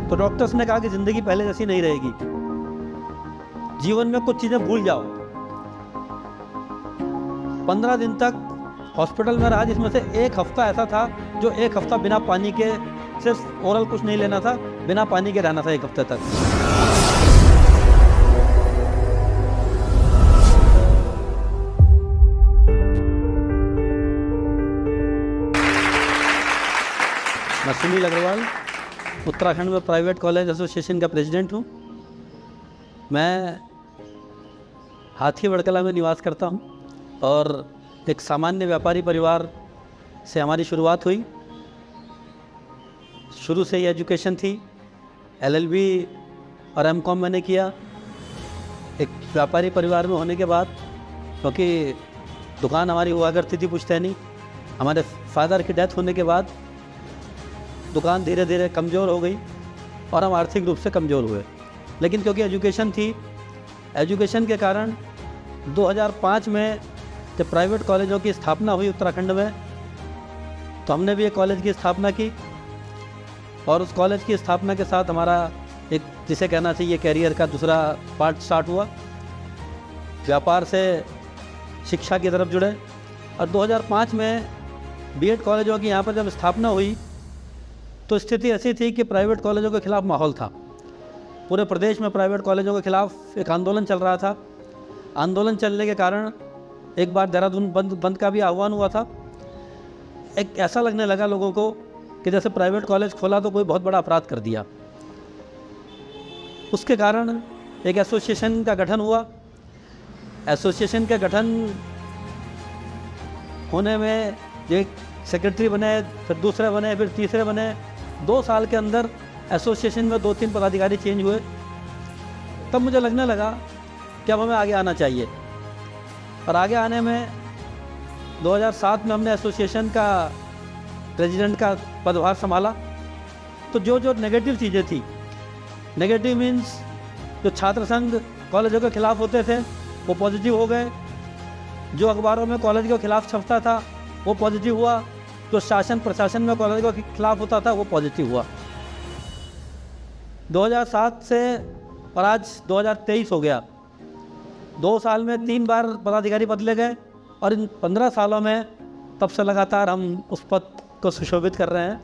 तो डॉक्टर्स ने कहा कि ज़िंदगी पहले जैसी नहीं रहेगी, जीवन में कुछ चीज़ें भूल जाओ। 15 दिन तक हॉस्पिटल में रहा, जिसमें से एक हफ्ता ऐसा था जो एक हफ्ता बिना पानी के, सिर्फ ओरल कुछ नहीं लेना था, बिना पानी के रहना था एक हफ्ते तक। मैं सुनील अग्रवाल उत्तराखंड में प्राइवेट कॉलेज एसोसिएशन का प्रेसिडेंट हूँ। मैं हाथीवड़ कला में निवास करता हूँ और एक सामान्य व्यापारी परिवार से हमारी शुरुआत हुई। शुरू से ही एजुकेशन थी, LLB और M.Com मैंने किया। एक व्यापारी परिवार में होने के बाद, क्योंकि दुकान हमारी हुआ करती थी पुश्तैनी, हमारे फादर की डेथ होने के बाद दुकान धीरे धीरे कमज़ोर हो गई और हम आर्थिक रूप से कमज़ोर हुए। लेकिन क्योंकि एजुकेशन थी, एजुकेशन के कारण 2005 में जब प्राइवेट कॉलेजों की स्थापना हुई उत्तराखंड में, तो हमने भी एक कॉलेज की स्थापना की और उस कॉलेज की स्थापना के साथ हमारा एक, जिसे कहना चाहिए, कैरियर का दूसरा पार्ट स्टार्ट हुआ। व्यापार से शिक्षा की तरफ जुड़े और 2005 में B.Ed कॉलेजों की यहाँ पर जब स्थापना हुई तो स्थिति ऐसी थी कि प्राइवेट कॉलेजों के खिलाफ माहौल था। पूरे प्रदेश में प्राइवेट कॉलेजों के खिलाफ एक आंदोलन चल रहा था। आंदोलन चलने के कारण एक बार देहरादून बंद का भी आह्वान हुआ था। एक ऐसा लगने लगा लोगों को कि जैसे प्राइवेट कॉलेज खोला तो कोई बहुत बड़ा अपराध कर दिया। उसके कारण एक एसोसिएशन का गठन हुआ। एसोसिएशन के गठन होने में एक सेक्रेटरी बने, फिर दूसरे बने, फिर तीसरे बने। 2 साल के अंदर एसोसिएशन में 2-3 पदाधिकारी चेंज हुए। तब मुझे लगने लगा कि अब हमें आगे आना चाहिए। और आगे आने में 2007 में हमने एसोसिएशन का प्रेसिडेंट का पदभार संभाला। तो जो नेगेटिव चीज़ें थी, नेगेटिव मीन्स जो छात्र संघ कॉलेजों के खिलाफ होते थे वो पॉजिटिव हो गए, जो अखबारों में कॉलेज के खिलाफ छपता था वो पॉजिटिव हुआ, जो शासन प्रशासन में कॉलेज के खिलाफ होता था वो पॉजिटिव हुआ। 2007 से और आज 2023 हो गया। 2 साल में 3 बार पदाधिकारी बदले गए और इन 15 सालों में तब से लगातार हम उस पद को सुशोभित कर रहे हैं।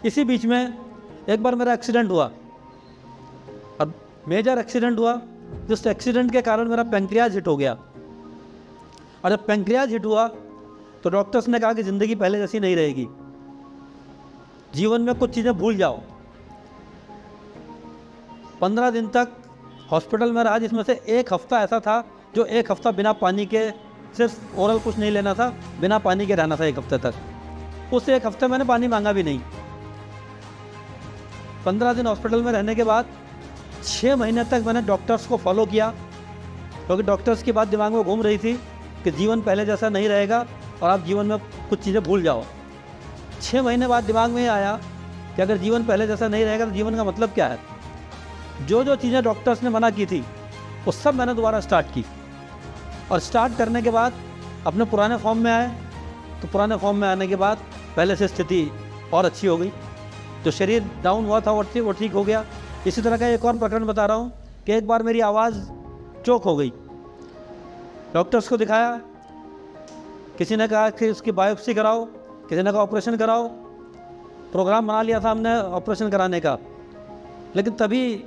इसी बीच में एक बार मेरा एक्सीडेंट हुआ और मेजर एक्सीडेंट हुआ, जिस एक्सीडेंट के कारण मेरा पैंक्रियाज हिट हो गया। और जब पैंक्रियाज हिट हुआ तो डॉक्टर्स ने कहा कि ज़िंदगी पहले जैसी नहीं रहेगी, जीवन में कुछ चीज़ें भूल जाओ। 15 दिन तक हॉस्पिटल में रहा, जिसमें से एक हफ्ता ऐसा था जो एक हफ्ता बिना पानी के, सिर्फ ओरल कुछ नहीं लेना था, बिना पानी के रहना था एक हफ्ते तक। उस एक हफ्ते मैंने पानी मांगा भी नहीं। 15 दिन हॉस्पिटल में रहने के बाद 6 महीने तक मैंने डॉक्टर्स को फॉलो किया, क्योंकि डॉक्टर्स की बात दिमाग में घूम रही थी कि जीवन पहले जैसा नहीं रहेगा और आप जीवन में कुछ चीज़ें भूल जाओ। 6 महीने बाद दिमाग में आया कि अगर जीवन पहले जैसा नहीं रहेगा तो जीवन का मतलब क्या है। जो चीज़ें डॉक्टर्स ने मना की थी वो सब मैंने दोबारा स्टार्ट की और स्टार्ट करने के बाद अपने पुराने फॉर्म में आए। तो पुराने फॉर्म में आने के बाद पहले से स्थिति और अच्छी हो गई। जो शरीर डाउन हुआ था वो ठीक हो गया। इसी तरह का एक और प्रकरण बता रहा हूँ कि एक बार मेरी आवाज़ चोक हो गई। डॉक्टर्स को दिखाया, किसी ने कहा कि उसकी बायोप्सी कराओ, किसी ने कहा ऑपरेशन कराओ। प्रोग्राम बना लिया था हमने ऑपरेशन कराने का, लेकिन तभी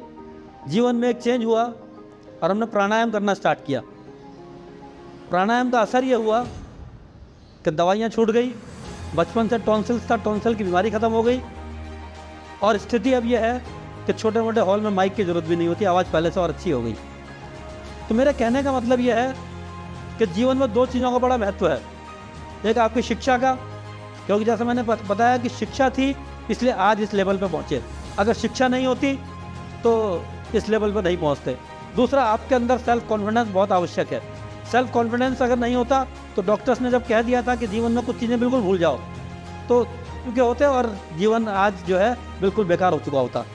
जीवन में एक चेंज हुआ और हमने प्राणायाम करना स्टार्ट किया। प्राणायाम का असर ये हुआ कि दवाइयाँ छूट गई। बचपन से टॉन्सिल्स था, टॉन्सिल की बीमारी ख़त्म हो गई और स्थिति अब यह है कि छोटे मोटे हॉल में माइक की ज़रूरत भी नहीं होती, आवाज़ पहले से और अच्छी हो गई। तो मेरे कहने का मतलब यह है कि जीवन में 2 चीज़ों का बड़ा महत्व है। एक आपकी शिक्षा का, क्योंकि जैसे मैंने बताया कि शिक्षा थी इसलिए आज इस लेवल पे पहुँचे। अगर शिक्षा नहीं होती तो इस लेवल पर नहीं पहुँचते। दूसरा, आपके अंदर सेल्फ कॉन्फिडेंस बहुत आवश्यक है। सेल्फ कॉन्फिडेंस अगर नहीं होता तो डॉक्टर्स ने जब कह दिया था कि जीवन में कुछ चीज़ें बिल्कुल भूल जाओ, तो क्योंकि होते और जीवन आज जो है बिल्कुल बेकार हो चुका होता।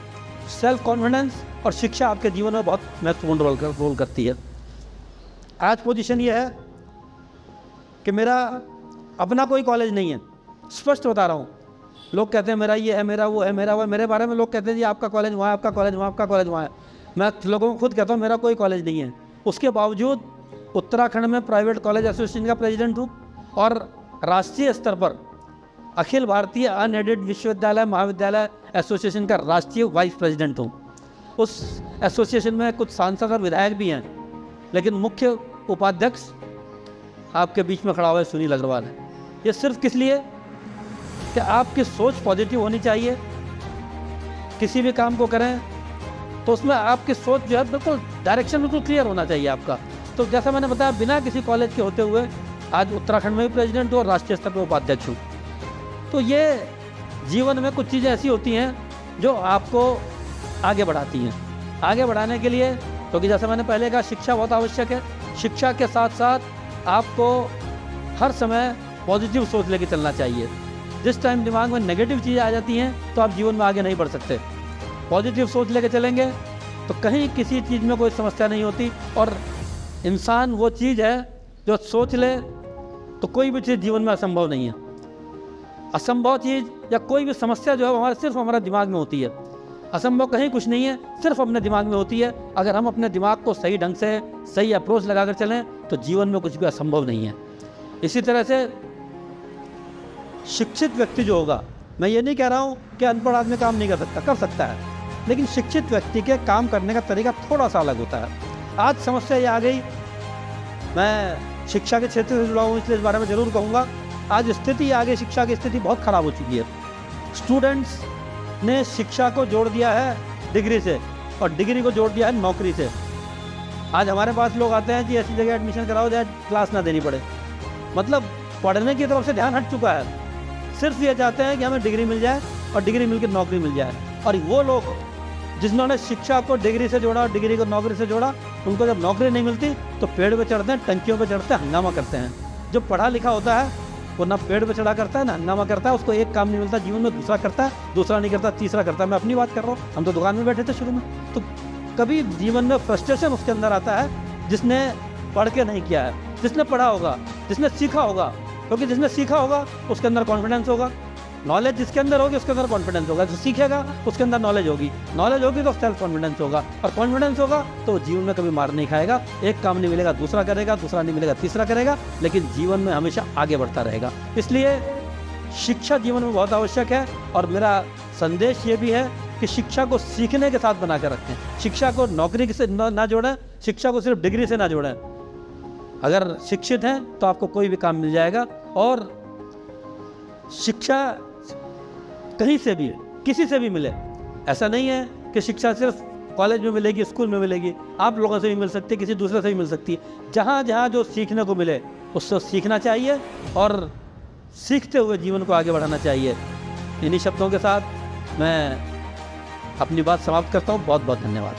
सेल्फ कॉन्फिडेंस और शिक्षा आपके जीवन में बहुत महत्वपूर्ण रोल करती है। आज पोजीशन ये है कि मेरा अपना कोई कॉलेज नहीं है, स्पष्ट बता रहा हूँ। लोग कहते हैं मेरा ये है, मेरा वो है, मेरा वो है। मेरे बारे में लोग कहते हैं जी आपका कॉलेज वहाँ है, आपका कॉलेज वहाँ, आपका कॉलेज वहाँ है। मैं लोगों को खुद कहता हूँ मेरा कोई कॉलेज नहीं है। उसके बावजूद उत्तराखंड में प्राइवेट कॉलेज एसोसिएशन का प्रेसिडेंट हूँ और राष्ट्रीय स्तर पर अखिल भारतीय अनएडेड विश्वविद्यालय महाविद्यालय एसोसिएशन का राष्ट्रीय वाइस प्रेसिडेंट हूँ। उस एसोसिएशन में कुछ सांसद और विधायक भी हैं, लेकिन मुख्य उपाध्यक्ष आपके बीच में खड़ा हुआ है सुनील अग्रवाल है। ये सिर्फ किस लिए कि आपकी सोच पॉजिटिव होनी चाहिए। किसी भी काम को करें तो उसमें आपकी सोच जो है बिल्कुल डायरेक्शन बिल्कुल क्लियर होना चाहिए आपका। तो जैसा मैंने बताया, बिना किसी कॉलेज के होते हुए आज उत्तराखंड में भी प्रेसिडेंट हूँ और राष्ट्रीय स्तर पर उपाध्यक्ष हूँ। तो ये जीवन में कुछ चीज़ें ऐसी होती हैं जो आपको आगे बढ़ाती हैं। आगे बढ़ाने के लिए क्योंकि जैसे मैंने पहले कहा, शिक्षा बहुत आवश्यक है। शिक्षा के साथ साथ आपको हर समय पॉजिटिव सोच लेके चलना चाहिए। जिस टाइम दिमाग में नेगेटिव चीज़ें आ जाती हैं तो आप जीवन में आगे नहीं बढ़ सकते। पॉजिटिव सोच लेके चलेंगे तो कहीं किसी चीज़ में कोई समस्या नहीं होती। और इंसान वो चीज़ है जो सोच ले तो कोई भी चीज़ जीवन में असंभव नहीं है। असंभव चीज़ या कोई भी समस्या जो है हमारे सिर्फ हमारा दिमाग में होती है। असंभव कहीं कुछ नहीं है, सिर्फ अपने दिमाग में होती है। अगर हम अपने दिमाग को सही ढंग से सही अप्रोच लगाकर चलें तो जीवन में कुछ भी असंभव नहीं है। इसी तरह से शिक्षित व्यक्ति जो होगा, मैं ये नहीं कह रहा हूँ कि अनपढ़ आदमी काम नहीं कर सकता, कर सकता है, लेकिन शिक्षित व्यक्ति के काम करने का तरीका थोड़ा सा अलग होता है। आज समस्या ये आ गई, मैं शिक्षा के क्षेत्र से जुड़ा हूँ इसलिए इस बारे में ज़रूर कहूँगा। आज स्थिति आ गई, शिक्षा की स्थिति बहुत ख़राब हो चुकी है। स्टूडेंट्स ने शिक्षा को जोड़ दिया है डिग्री से और डिग्री को जोड़ दिया है नौकरी से। आज हमारे पास लोग आते हैं कि ऐसी जगह एडमिशन कराओ जहाँ क्लास ना देनी पड़े। मतलब पढ़ने की तरफ से ध्यान हट चुका है। सिर्फ ये चाहते हैं कि हमें डिग्री मिल जाए और डिग्री मिलकर नौकरी मिल जाए। और वो लोग जिन्होंने शिक्षा को डिग्री से जोड़ा और डिग्री को नौकरी से जोड़ा, उनको जब नौकरी नहीं मिलती तो पेड़ पे चढ़ते हैं, टंकियों पे चढ़ते हैं, हंगामा करते हैं। जो पढ़ा लिखा होता है वो ना पेड़ पे चढ़ा करता है ना हंगामा करता है। उसको एक काम नहीं मिलता जीवन में, दूसरा करता है, दूसरा नहीं करता, तीसरा करता है। मैं अपनी बात कर रहा हूँ, हम तो दुकान में बैठे थे शुरू में। तो कभी जीवन में फ्रस्ट्रेशन उसके अंदर आता है जिसने पढ़ के नहीं किया है। जिसने पढ़ा होगा, जिसने सीखा होगा, क्योंकि जिसने सीखा होगा उसके अंदर कॉन्फिडेंस होगा। नॉलेज जिसके अंदर होगी उसके अंदर कॉन्फिडेंस होगा। जो सीखेगा उसके अंदर नॉलेज होगी, नॉलेज होगी तो सेल्फ कॉन्फिडेंस होगा, और कॉन्फिडेंस होगा तो जीवन में कभी मार नहीं खाएगा। एक काम नहीं मिलेगा दूसरा करेगा, दूसरा नहीं मिलेगा तीसरा करेगा, लेकिन जीवन में हमेशा आगे बढ़ता रहेगा। इसलिए शिक्षा जीवन में बहुत आवश्यक है। और मेरा संदेश ये भी है कि शिक्षा को सीखने के साथ बना कर रखें। शिक्षा को नौकरी से ना जोड़ें, शिक्षा को सिर्फ डिग्री से ना जोड़ें। अगर शिक्षित हैं तो आपको कोई भी काम मिल जाएगा। और शिक्षा कहीं से भी, किसी से भी मिले, ऐसा नहीं है कि शिक्षा सिर्फ कॉलेज में मिलेगी, स्कूल में मिलेगी। आप लोगों से भी मिल सकती है, किसी दूसरे से भी मिल सकती है। जहाँ जहाँ जो सीखने को मिले उससे सीखना चाहिए और सीखते हुए जीवन को आगे बढ़ाना चाहिए। इन्हीं शब्दों के साथ मैं अपनी बात समाप्त करता हूँ। बहुत बहुत धन्यवाद।